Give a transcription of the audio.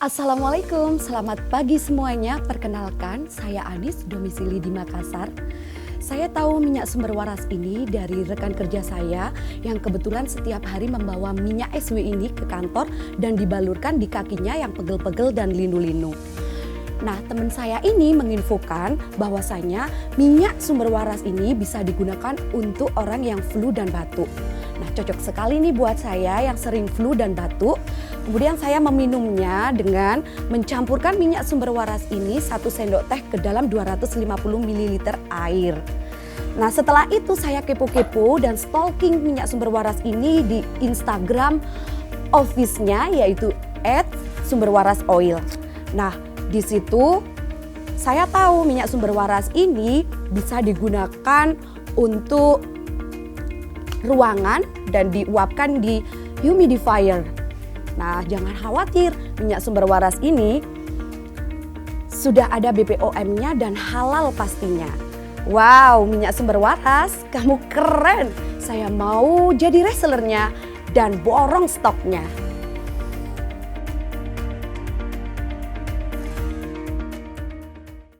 Assalamualaikum, selamat pagi semuanya. Perkenalkan, saya Anis, domisili di Makassar. Saya tahu minyak sumber waras ini dari rekan kerja saya yang kebetulan setiap hari membawa minyak SW ini ke kantor dan dibalurkan di kakinya yang pegel-pegel dan linu-linu. Nah, teman saya ini menginfokan bahwasanya minyak sumber waras ini bisa digunakan untuk orang yang flu dan batuk. Nah, cocok sekali nih buat saya yang sering flu dan batuk. Kemudian saya meminumnya dengan mencampurkan minyak sumber waras ini 1 sendok teh ke dalam 250 ml air. Nah, setelah itu saya kepo-kepo dan stalking minyak sumber waras ini di Instagram office-nya yaitu @sumberwarasoil. Nah, di situ saya tahu minyak sumber waras ini bisa digunakan untuk ruangan dan diuapkan di humidifier. Nah, jangan khawatir, minyak sumber waras ini sudah ada BPOM-nya dan halal pastinya. Wow, minyak sumber waras, kamu keren. Saya mau jadi resellernya dan borong stoknya.